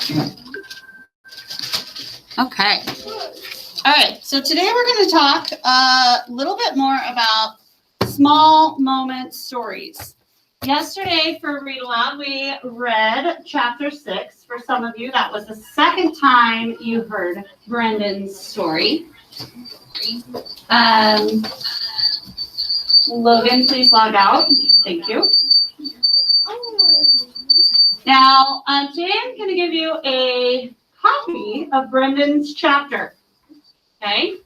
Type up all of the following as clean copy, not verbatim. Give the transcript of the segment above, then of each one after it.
Okay. All right. So today we're going to talk a little bit more about small moment stories. Yesterday for Read Aloud, we read chapter 6. For some of you, that was the second time you heard Brendan's story. Logan, please log out. Thank you. Now, today I'm going to give you a copy of Brendan's chapter. Okay?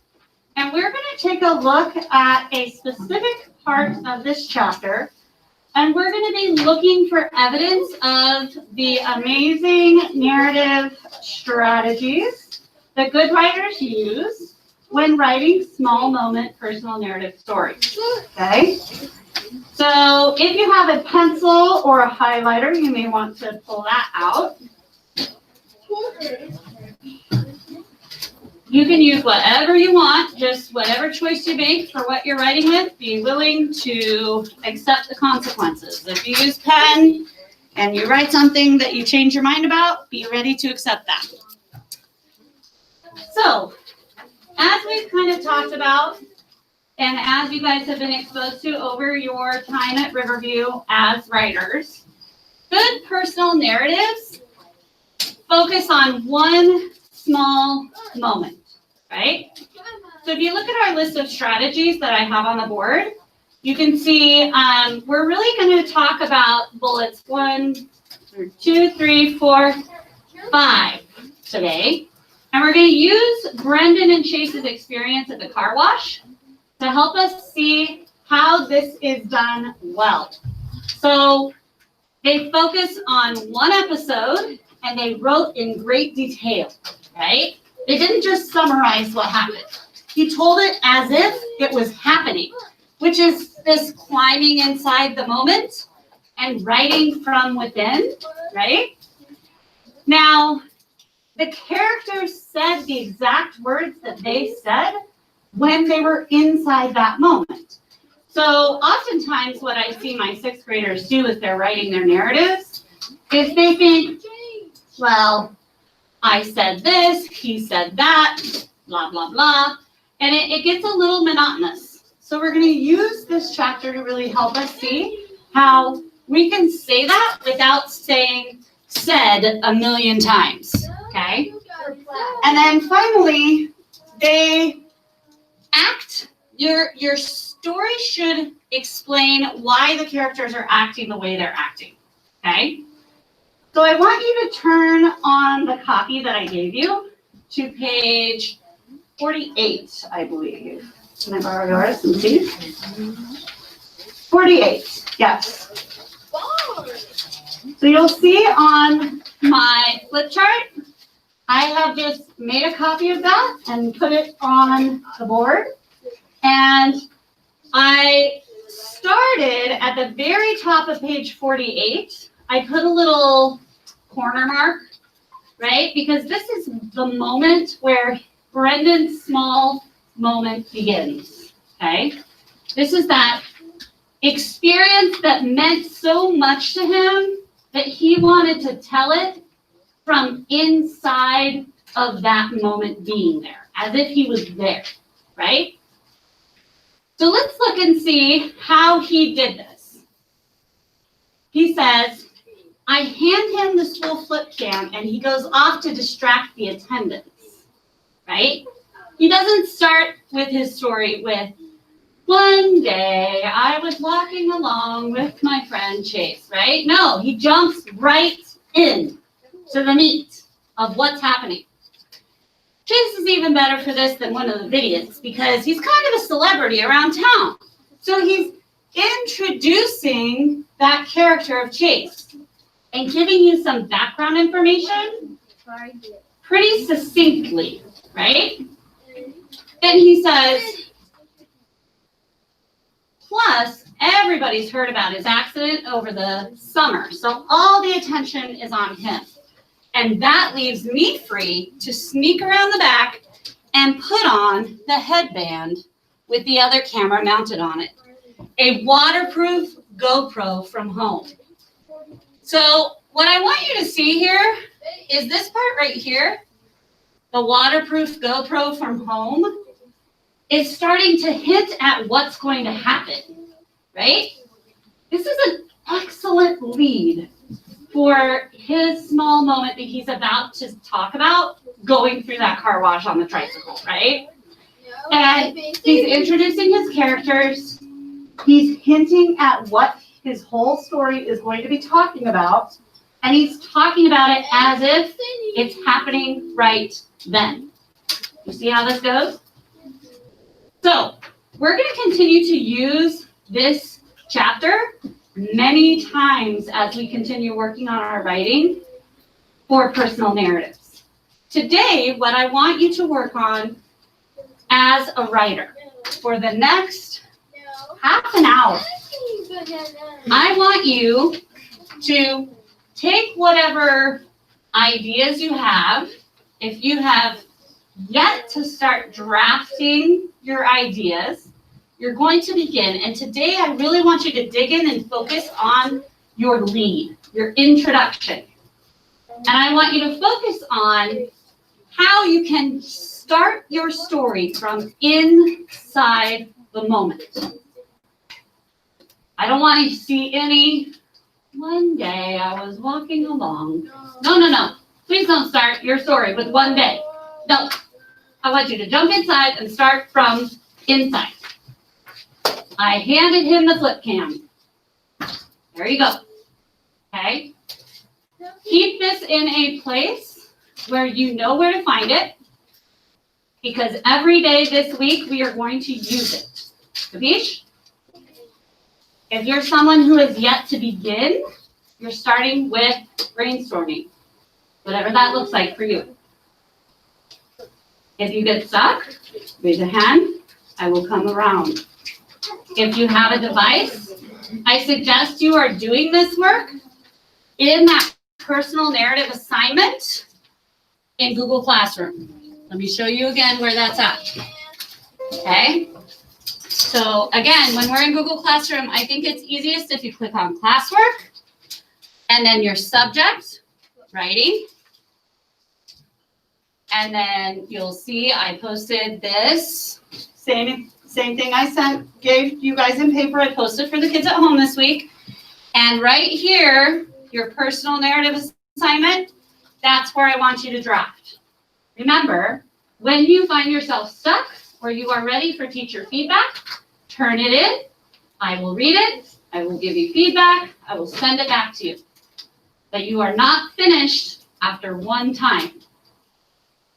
And we're going to take a look at a specific part of this chapter. And we're going to be looking for evidence of the amazing narrative strategies that good writers use when writing small moment personal narrative stories. Okay? So if you have a pencil or a highlighter, you may want to pull that out. You can use whatever you want, just whatever choice you make for what you're writing with. Be willing to accept the consequences. If you use pen and you write something that you change your mind about, be ready to accept that. So, as we've kind of talked about, and as you guys have been exposed to over your time at Riverview as writers, good personal narratives focus on one small moment, right? So if you look at our list of strategies that I have on the board, you can see we're really going to talk about bullets 1, 2, 3, 4, 5 today. And we're going to use Brendan and Chase's experience at the car wash to help us see how this is done well. So they focus on one episode and they wrote in great detail, right? They didn't just summarize what happened. He told it as if it was happening, which is this climbing inside the moment and writing from within, right? Now, the characters said the exact words that they said when they were inside that moment. So oftentimes what I see my 6th graders do as they're writing their narratives is they think, well, I said this, he said that, blah, blah, blah. And it gets a little monotonous. So we're going to use this chapter to really help us see how we can say that without saying said a million times. Okay? And then finally, they act. Your story should explain why the characters are acting the way they're acting. Okay? So I want you to turn on the copy that I gave you to page 48, I believe. Can I borrow yours and see? 48, yes. So you'll see on my flip chart, I have just made a copy of that and put it on the board. And I started at the very top of page 48. I put a little corner mark, right? Because this is the moment where Brendan's small moment begins, okay? This is that experience that meant so much to him that he wanted to tell it from inside of that moment being there, as if he was there, right? So let's look and see how he did this. He says, I hand him the school flip cam and he goes off to distract the attendants, right? He doesn't start with his story with, one day I was walking along with my friend Chase, right? No, he jumps right in to the meat of what's happening. Chase is even better for this than one of the videos because he's kind of a celebrity around town. So he's introducing that character of Chase and giving you some background information pretty succinctly, right? Then he says, plus, everybody's heard about his accident over the summer, so all the attention is on him. And that leaves me free to sneak around the back and put on the headband with the other camera mounted on it. A waterproof GoPro from home. So what I want you to see here is this part right here, the waterproof GoPro from home, is starting to hint at what's going to happen, right? This is an excellent lead for his small moment that he's about to talk about going through that car wash on the tricycle, right? And he's introducing his characters. He's hinting at what his whole story is going to be talking about. And he's talking about it as if it's happening right then. You see how this goes? So we're going to continue to use this chapter many times as we continue working on our writing for personal narratives. Today, what I want you to work on as a writer for the next half an hour, I want you to take whatever ideas you have. If you have yet to start drafting your ideas, you're going to begin. And today I really want you to dig in and focus on your lead, your introduction. And I want you to focus on how you can start your story from inside the moment. I don't want to see any, one day I was walking along. No. Please don't start your story with one day. No. I want you to jump inside and start from inside. I handed him the flip cam. There you go. Okay. Keep this in a place where you know where to find it, because every day this week we are going to use it. Kapish? If you're someone who is yet to begin, you're starting with brainstorming, whatever that looks like for you. If you get stuck, raise a hand. I will come around. If you have a device, I suggest you are doing this work in that personal narrative assignment in Google Classroom. Let me show you again where that's at. Okay? So again, when we're in Google Classroom, I think it's easiest if you click on classwork and then your subject, writing. And then you'll see I posted this same thing I gave you guys in paper. I posted for the kids at home this week. And right here, your personal narrative assignment, that's where I want you to draft. Remember, when you find yourself stuck or you are ready for teacher feedback, turn it in. I will read it. I will give you feedback. I will send it back to you. But you are not finished after one time.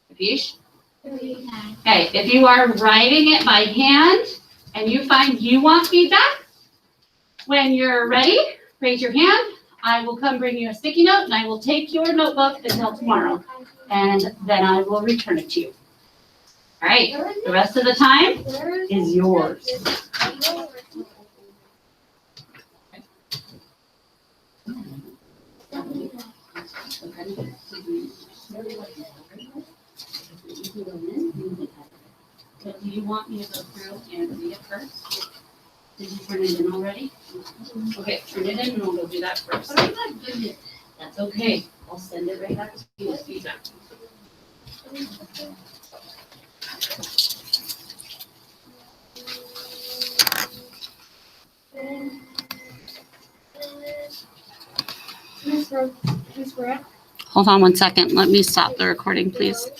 Kapish? Okay, if you are writing it by hand and you find you want feedback, when you're ready, raise your hand. I will come bring you a sticky note and I will take your notebook until tomorrow. And then I will return it to you. All right, the rest of the time is yours. But do you want me to go through and read it first? Did you turn it in already? Okay, turn it in and we'll go do that first. That's okay. I'll send it right back to you as feedback. Hold on one second. Let me stop the recording, please.